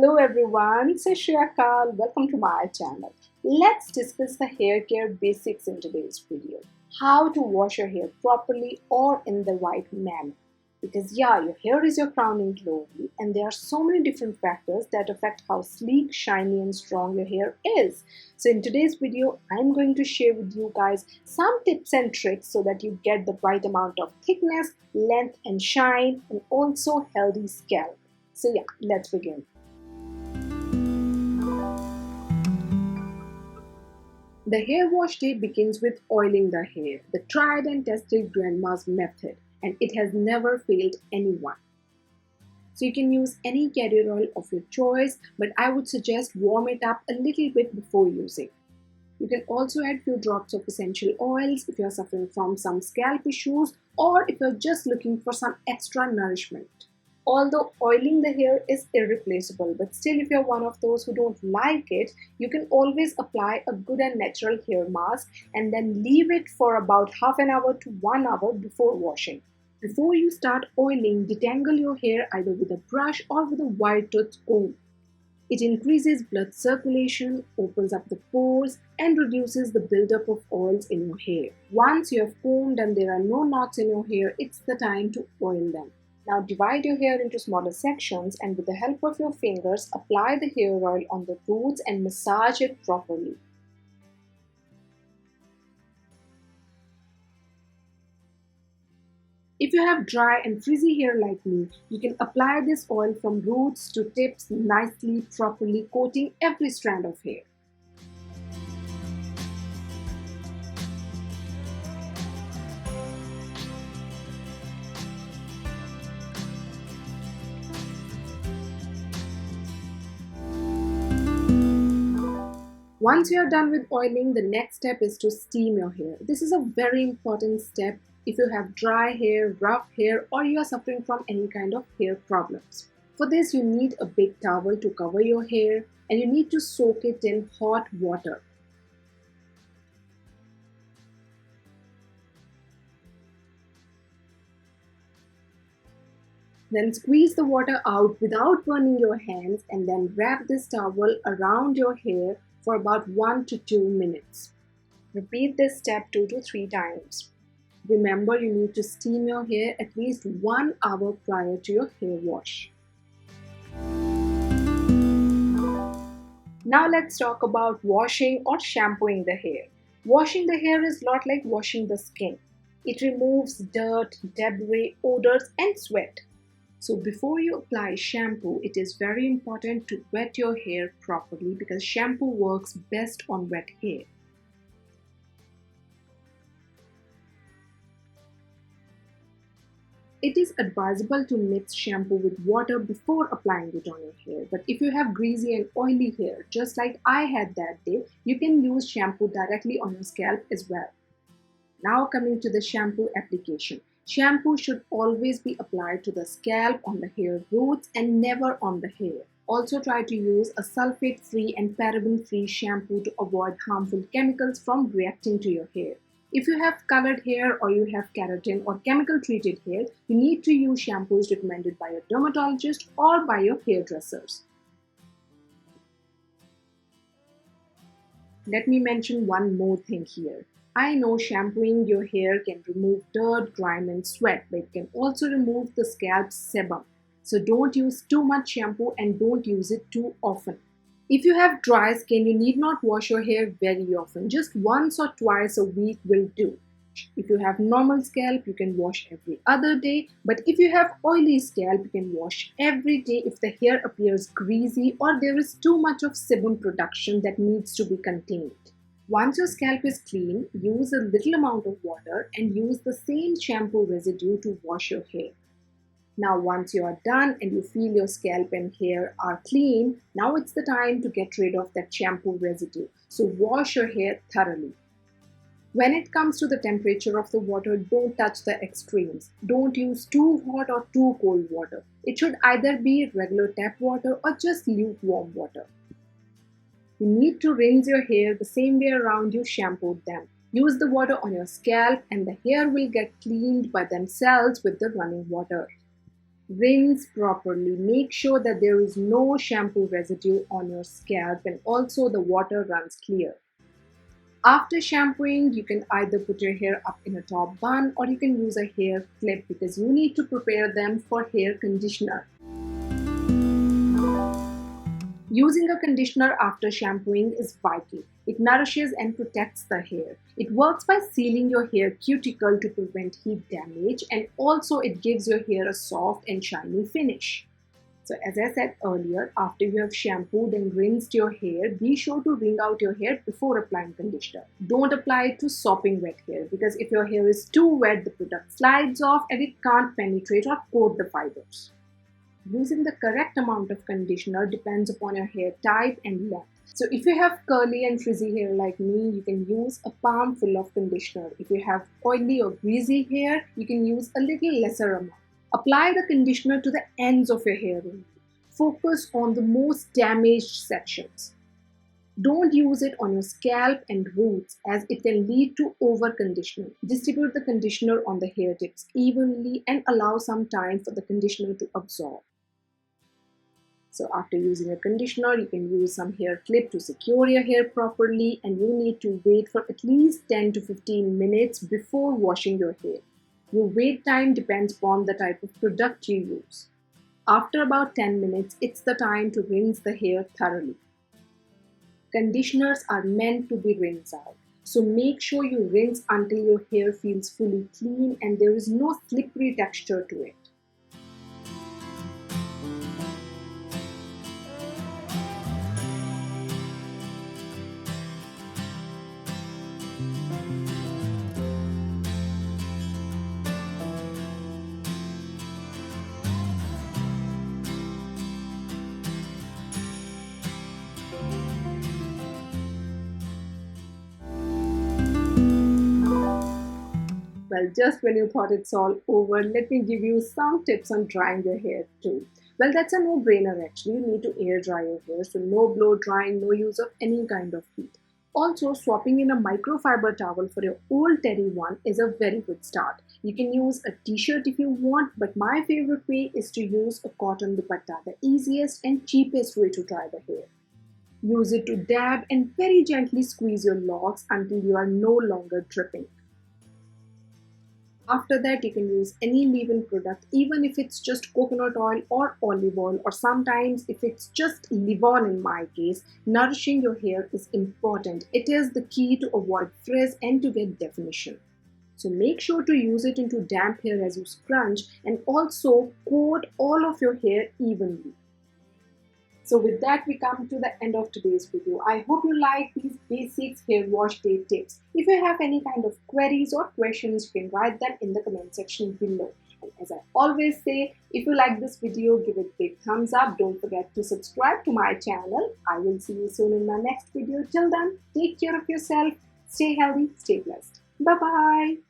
Hello everyone, Shri Akal. Welcome to my channel. Let's discuss the hair care basics in today's video. How to wash your hair properly or in the right manner. Because your hair is your crowning glory and there are so many different factors that affect how sleek, shiny and strong your hair is. So in today's video, I'm going to share with you guys some tips and tricks so that you get the right amount of thickness, length and shine and also healthy scalp. So let's begin. The hair wash day begins with oiling the hair, the tried and tested grandma's method, and it has never failed anyone. So you can use any carrier oil of your choice, but I would suggest warm it up a little bit before using. You can also add few drops of essential oils if you are suffering from some scalp issues or if you're just looking for some extra nourishment. Although oiling the hair is irreplaceable, but still if you're one of those who don't like it, you can always apply a good and natural hair mask and then leave it for about half an hour to 1 hour before washing. Before you start oiling, detangle your hair either with a brush or with a wide-toothed comb. It increases blood circulation, opens up the pores, and reduces the buildup of oils in your hair. Once you have combed and there are no knots in your hair, it's the time to oil them. Now divide your hair into smaller sections and with the help of your fingers, apply the hair oil on the roots and massage it properly. If you have dry and frizzy hair like me, you can apply this oil from roots to tips nicely, properly coating every strand of hair. Once you are done with oiling, the next step is to steam your hair. This is a very important step if you have dry hair, rough hair, or you are suffering from any kind of hair problems. For this, you need a big towel to cover your hair and you need to soak it in hot water. Then squeeze the water out without burning your hands and then wrap this towel around your hair for about 1 to 2 minutes. Repeat this step 2 to 3 times. Remember, you need to steam your hair at least 1 hour prior to your hair wash. Now let's talk about washing or shampooing the hair. Washing the hair is not like washing the skin. It removes dirt, debris, odors and sweat. So before you apply shampoo, it is very important to wet your hair properly because shampoo works best on wet hair. It is advisable to mix shampoo with water before applying it on your hair. But if you have greasy and oily hair, just like I had that day, you can use shampoo directly on your scalp as well. Now coming to the shampoo application. Shampoo should always be applied to the scalp, on the hair roots and never on the hair. Also try to use a sulfate-free and paraben-free shampoo to avoid harmful chemicals from reacting to your hair. If you have colored hair or you have keratin or chemical treated hair, you need to use shampoos recommended by a dermatologist or by your hairdressers. Let me mention one more thing here. I know shampooing your hair can remove dirt, grime and sweat, but it can also remove the scalp's sebum. So don't use too much shampoo and don't use it too often. If you have dry skin, you need not wash your hair very often. Just once or twice a week will do. If you have normal scalp, you can wash every other day. But if you have oily scalp, you can wash every day if the hair appears greasy or there is too much of sebum production that needs to be contained. Once your scalp is clean, use a little amount of water and use the same shampoo residue to wash your hair. Now once you are done and you feel your scalp and hair are clean, now it's the time to get rid of that shampoo residue. So wash your hair thoroughly. When it comes to the temperature of the water, don't touch the extremes. Don't use too hot or too cold water. It should either be regular tap water or just lukewarm water. You need to rinse your hair the same way around you shampooed them. Use the water on your scalp and the hair will get cleaned by themselves with the running water. Rinse properly. Make sure that there is no shampoo residue on your scalp and also the water runs clear. After shampooing, you can either put your hair up in a top bun or you can use a hair clip because you need to prepare them for hair conditioner. Using a conditioner after shampooing is vital. It nourishes and protects the hair. It works by sealing your hair cuticle to prevent heat damage, and also it gives your hair a soft and shiny finish. So as I said earlier, after you have shampooed and rinsed your hair, be sure to wring out your hair before applying conditioner. Don't apply it to sopping wet hair because if your hair is too wet, the product slides off and it can't penetrate or coat the fibers. Using the correct amount of conditioner depends upon your hair type and length. So if you have curly and frizzy hair like me, you can use a palm full of conditioner. If you have oily or greasy hair, you can use a little lesser amount. Apply the conditioner to the ends of your hair only. Focus on the most damaged sections. Don't use it on your scalp and roots as it can lead to over-conditioning. Distribute the conditioner on the hair tips evenly and allow some time for the conditioner to absorb. So after using a conditioner, you can use some hair clip to secure your hair properly, and you need to wait for at least 10 to 15 minutes before washing your hair. Your wait time depends upon the type of product you use. After about 10 minutes, it's the time to rinse the hair thoroughly. Conditioners are meant to be rinsed out. So make sure you rinse until your hair feels fully clean and there is no slippery texture to it. Well, just when you thought it's all over, let me give you some tips on drying your hair too. Well, that's a no-brainer actually. You need to air dry your hair, so no blow drying, no use of any kind of heat. Also, swapping in a microfiber towel for your old terry one is a very good start. You can use a t-shirt if you want, but my favorite way is to use a cotton dupatta, the easiest and cheapest way to dry the hair. Use it to dab and very gently squeeze your locks until you are no longer dripping. After that, you can use any leave-in product, even if it's just coconut oil or olive oil, or sometimes if it's just leave-on in my case. Nourishing your hair is important. It is the key to avoid frizz and to get definition. So make sure to use it into damp hair as you scrunch, and also coat all of your hair evenly. So with that, we come to the end of today's video. I hope you like these basics hair wash day tips. If you have any kind of queries or questions, you can write them in the comment section below. And as I always say, if you like this video, give it a big thumbs up. Don't forget to subscribe to my channel. I will see you soon in my next video. Till then, take care of yourself. Stay healthy, stay blessed. Bye-bye.